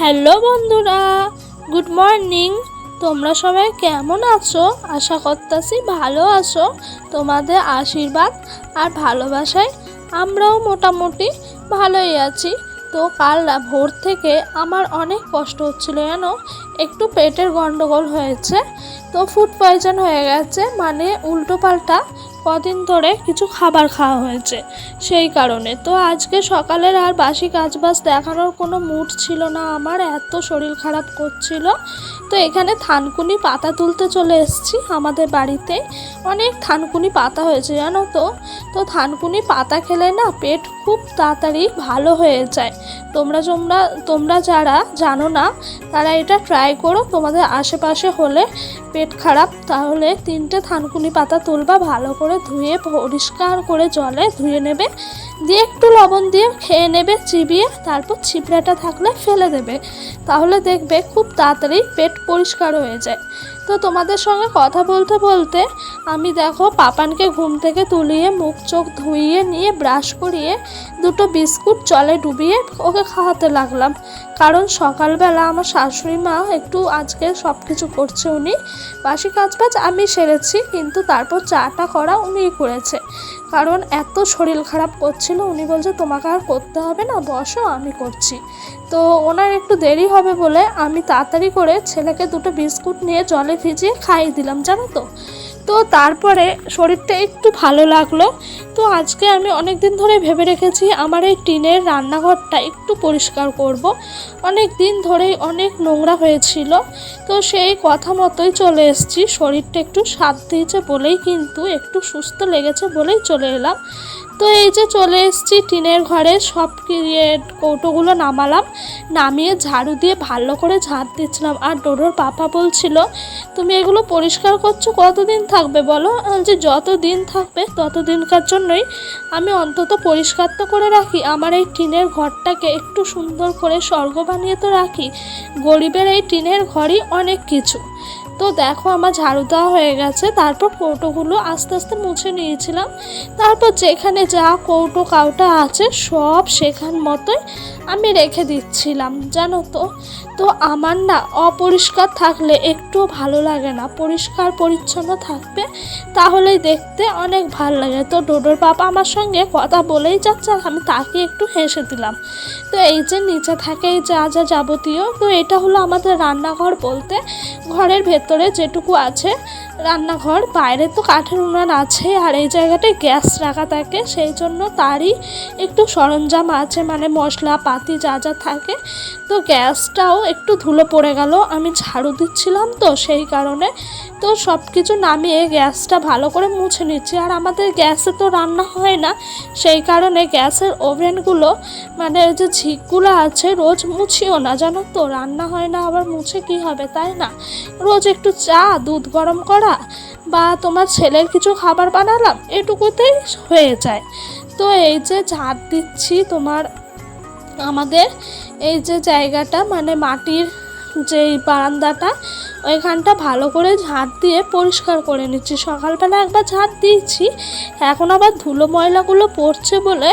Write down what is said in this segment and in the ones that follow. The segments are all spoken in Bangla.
হ্যালো বন্ধুরা, গুড মর্নিং। তোমরা সবাই কেমন আছো? আশা করতেছি ভালো আছো। তোমাদের আশীর্বাদ আর ভালোবাসায় আমরাও মোটামুটি ভালোই আছি। তো কাল ভোর থেকে আমার অনেক কষ্ট হচ্ছিল জানো, একটু পেটের গন্ডগোল হয়েছে। তো ফুড পয়জন হয়ে গেছে, মানে উল্টো পাল্টা কদিন ধরে কিছু খাবার খাওয়া হয়েছে, সেই কারণে। তো আজকে সকালের আর বাসি কাজবাজ দেখানোর কোনো মুড ছিল না আমার, এত শরীর খারাপ করছিল। তো এখানে থানকুনি পাতা তুলতে চলে এসেছি। আমাদের বাড়িতে অনেক থানকুনি পাতা হয়েছে জানো তো। তো থানকুনি পাতা খেলে না পেট খুব তাড়াতাড়ি ভালো হয়ে যায়। তোমরা যারা জানো না তারা এটা ট্রাই করো। তোমাদের আশেপাশে হলে পেট খারাপ, তাহলে 3টে থানকুনি পাতা তুলবা, ভালো করে ধুয়ে পরিষ্কার করে জলে ধুয়ে নেবে, দিয়ে একটু লবণ দিয়ে খেয়ে নেবে চিবিয়ে, তারপর ছিপড়াটা থাকলে ফেলে দেবে। তাহলে দেখবে খুব তাড়াতাড়ি পেট পরিষ্কার হয়ে যায়। তো তোমাদের সঙ্গে কথা বলতে বলতে আমি দেখো পাপানকে ঘুম থেকে তুলিয়ে মুখ চোখ ধুইয়ে নিয়ে ব্রাশ করিয়ে 2টো বিস্কুট জলে ডুবিয়ে ওকে খাওয়াতে লাগলাম। কারণ সকালবেলা আমার শাশুড়ি মা একটু আজকে সব কিছু করছে, উনি বাসি কাজবাজ আমি সেরেছি, কিন্তু তারপর চাটা করা উনিই করেছে। কারণ এত শরীর খারাপ করছিল, উনি বলছে তোমাকে আর করতে হবে না, বসো আমি করছি। তো ওনার একটু দেরি হবে বলে আমি তাড়াতাড়ি করে ছেলেকে 2টো বিস্কুট নিয়ে জলে ভিজিয়ে খাইয়ে দিলাম জানো তো। তো তারপরে শরীরটা একটু ভালো লাগলো। তো আজকে আমি অনেক দিন ধরে ভেবে রেখেছি আমার এই টিনের রান্নাঘরটা একটু পরিষ্কার করব। অনেক দিন ধরেই অনেক নোংরা হয়েছিল। তো সেই কথা মতোই চলে এসেছি। শরীরটা একটু সাথ দিয়েছে বলেই, কিন্তু একটু সুস্থ লেগেছে বলেই চলে এলাম। তো এই যে চলে এসেছি টিনের ঘরে, সব কৌটোগুলো নামালাম, নামিয়ে ঝাড়ু দিয়ে ভালো করে ঝাড় দিচ্ছিলাম। আর ডোডোর পাপা বলছিল তুমি এগুলো পরিষ্কার করছো কতদিন থাকবে বলো? যে যতদিন থাকবে ততদিনকার জন্যই আমি অন্তত পরিষ্কার তো করে রাখি, আমার এই টিনের ঘরটাকে একটু সুন্দর করে স্বর্গ বানিয়ে তো রাখি। গরিবের এই টিনের ঘরই অনেক কিছু। তো দেখো আমার ঝাড়ু দেওয়া হয়ে গেছে। তারপর কৌটোগুলো আস্তে আস্তে মুছে নিয়েছিলাম। তারপর যেখানে যা কৌটো কাউটা আছে সব সেখান মতোই আমি রেখে দিচ্ছিলাম জানো তো। তো আমার না অপরিষ্কার থাকলে একটুও ভালো লাগে না, পরিষ্কার পরিচ্ছন্ন থাকবে তাহলেই দেখতে অনেক ভালো লাগে। তো ডোডোর বাবা আমার সঙ্গে কথা বলেই যাচ্ছে, আমি তাকে একটু হেসে দিলাম। তো এই যে নিচে থাকে যা যা যাবতীয়, তো এটা হলো আমাদের রান্নাঘর বলতে ঘরের ভেতরে যেটুকু আছে রান্নাঘর। বাইরে তো কাঠের উনান আছে, আর এই জায়গাটায় গ্যাস রাখা থাকে, সেই জন্য তারই একটু সরঞ্জাম আছে, মানে মশলাপাতি যা যা থাকে। তো গ্যাসটাও একটু ধুলো পড়ে গেল, আমি ঝাড়ু দিচ্ছিলাম তো সেই কারণে। তো সব কিছু নামিয়ে গ্যাসটা ভালো করে মুছে নিচ্ছি। আর আমাদের গ্যাসে তো রান্না হয় না, সেই কারণে গ্যাসের ওভেনগুলো মানে ওই যে ঝিকগুলো আছে রোজ মুছিও না জানো তো, রান্না হয় না আবার মুছে কি হবে তাই না। রোজ একটু চা দুধ গরম করা বা তোমার ছেলের কিছু খাবার বানালাম, এটুকুতেই হয়ে যায়। তো এই যে ঝাড় দিচ্ছি তোমার আমাদের এই যে জায়গাটা, মানে মাটির যেই বারান্দাটা, ওইখানটা ভালো করে ঝাড় দিয়ে পরিষ্কার করে নিচ্ছি। সকালবেলা একবার ঝাড় দিয়েছি, এখন আবার ধুলো ময়লাগুলো পড়ছে বলে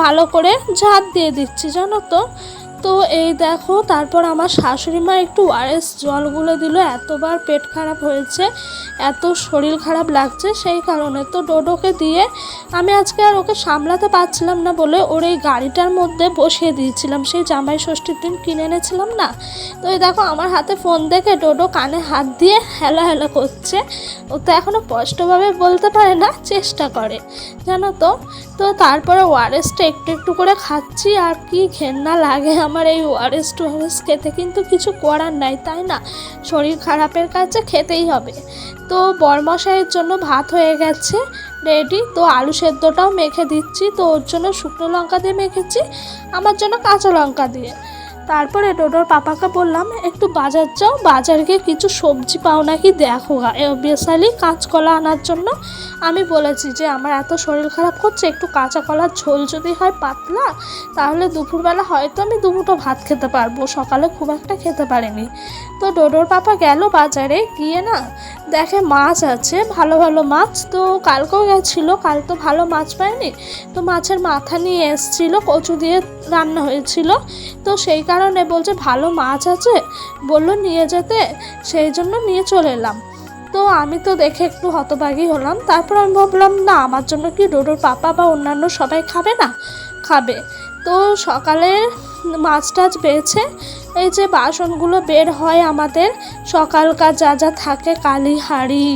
ভালো করে ঝাড় দিয়ে দিচ্ছি জানো তো। তো এই দেখো তারপর আমার শাশুড়ি মা একটু ওআরএস জলগুলো দিল, এতবার পেট খারাপ হয়েছে, এত শরীর খারাপ লাগছে সেই কারণে। তো ডোডোকে দিয়ে আমি আজকে আর ওকে সামলাতে পারছিলাম না বলে ওর এই গাড়িটার মধ্যে বসিয়ে দিয়েছিলাম, সেই জামাই ষষ্ঠীর দিন কিনে এনেছিলাম না। তো এই দেখো আমার হাতে ফোন দেখে ডোডো কানে হাত দিয়ে হেলা হেলা করছে। ও তো এখনও স্পষ্টভাবে বলতে পারে না, চেষ্টা করে জানো তো। তো তারপরে ওআরএসটা একটু একটু করে খাচ্ছি, আর কি ঘেন্না লাগে আমার এই ওআরএস খেতে, কিন্তু কিছু করার নাই তাই না, শরীর খারাপের কাছে খেতেই হবে। তো বরমশাইয়ের জন্য ভাত হয়ে গেছে রেডি। তো আলু সেদ্ধটাও মেখে দিচ্ছি, তো ওর জন্য শুকনো লঙ্কা দিয়ে মেখেছি, আমার জন্য কাঁচা লঙ্কা দিয়ে। তারপরে ডোডোর পাপাকে বললাম একটু বাজার যাও, বাজার গিয়ে কিছু সবজি পাও নাকি দেখো, বেসালি কাঁচকলা আনার জন্য আমি বলেছি যে আমার এত শরীর খারাপ করছে, একটু কাঁচা কলার ঝোল যদি হয় পাতলা, তাহলে দুপুরবেলা হয়তো আমি 2 মুঠো ভাত খেতে পারবো, সকালে খুব একটা খেতে পারিনি। তো ডোডোর পাপা গেল বাজারে, গিয়ে না দেখে মাছ আছে, ভালো ভালো মাছ। তো কালকেও গেছিলো, কাল তো ভালো মাছ পায়নি, তো মাছের মাথা নিয়ে এসছিল, কচু দিয়ে রান্না হয়েছিল। তো সেই কারণে বলছে ভালো মাছ আছে, বললো নিয়ে যেতে, সেই জন্য নিয়ে চলে এলাম। তো আমি তো দেখে একটু হতবাগী হলাম। তারপর আমি ভাবলাম না, আমার জন্য কি ডোডোর পাপা বা অন্যান্য সবাই খাবে না? খাবে। তো সকালে মাছ টাছ বেছে এই যে বাসনগুলো বের হয় আমাদের, সকালকার যা যা থাকে, কালি হাঁড়ি,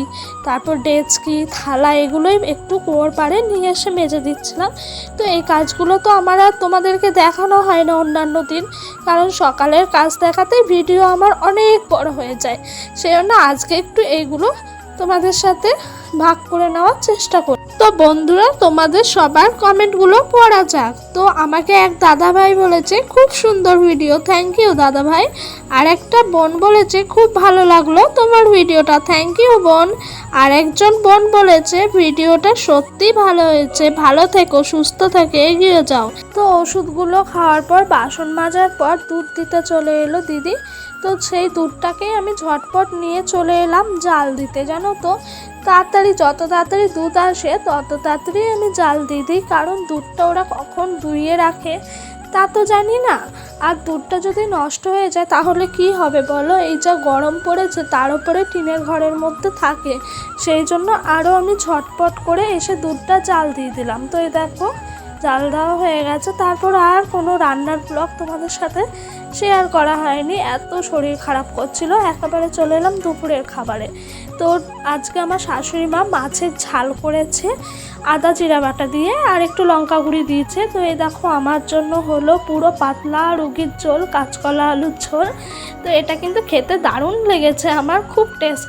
তারপর ডেচকি, থালা, এগুলোই একটু কুয়োর পাড়ে নিয়ে এসে মেজে দিচ্ছিলাম। তো এই কাজগুলো তো আমার আর তোমাদেরকে দেখানো হয় না অন্যান্য দিন, কারণ সকালের কাজ দেখাতেই ভিডিও আমার অনেক বড় হয়ে যায়। সেই জন্য আজকে একটু এইগুলো তোমাদের সাথে ভাগ করে নেওয়ার চেষ্টা করি। তো বন্ধুরা, তোমাদের সবার কমেন্টগুলো পড়া যাক। তো আমাকে এক দাদা ভাই বলেছে খুব সুন্দর ভিডিও, থ্যাংক ইউ দাদা ভাই। আর একটা বোন বলেছে খুব ভালো লাগলো তোমার ভিডিওটা, থ্যাংক ইউ বোন। আর একজন বোন বলেছে ভিডিওটা সত্যি ভালো হয়েছে, ভালো থেকো, সুস্থ থেকে এগিয়ে যাও। তো ওষুধগুলো খাওয়ার পর, বাসন মাজার পর দুধ দিতে চলে এলো দিদি। তো সেই দুধটাকেই আমি ঝটপট নিয়ে চলে এলাম জাল দিতে। জানো তো, তাড়াতাড়ি, যত তাড়াতাড়ি দুধ আসে তত তাড়াতাড়ি আমি জাল দিয়ে দিই, কারণ দুধটা ওরা কখন দুইয়ে রাখে তা তো জানি না। আর দুধটা যদি নষ্ট হয়ে যায় তাহলে কি হবে বলো? এই যা গরম পড়েছে, তার উপরে টিনের ঘরের মধ্যে থাকে, সেই জন্য আরও আমি ঝটপট করে এসে দুধটা জাল দিয়ে দিলাম। তো এই দেখো জাল দেওয়া হয়ে গেছে। তারপর আর কোনো রান্নার ব্লগ তোমাদের সাথে শেয়ার করা হয়নি, এত শরীর খারাপ করছিল। একেবারে চলে এলাম দুপুরের খাবারে। তো আজকে আমার শাশুড়ি মা মাছের ঝাল করেছে আদা জিরা বাটা দিয়ে, আর একটু লঙ্কা গুঁড়ি দিয়েছে। তো এই দেখো আমার জন্য হলো পুরো পাতলা রুগীর ঝোল, কাঁচকলা আলুর ঝোল। তো এটা কিন্তু খেতে দারুণ লেগেছে, আমার খুব টেস্ট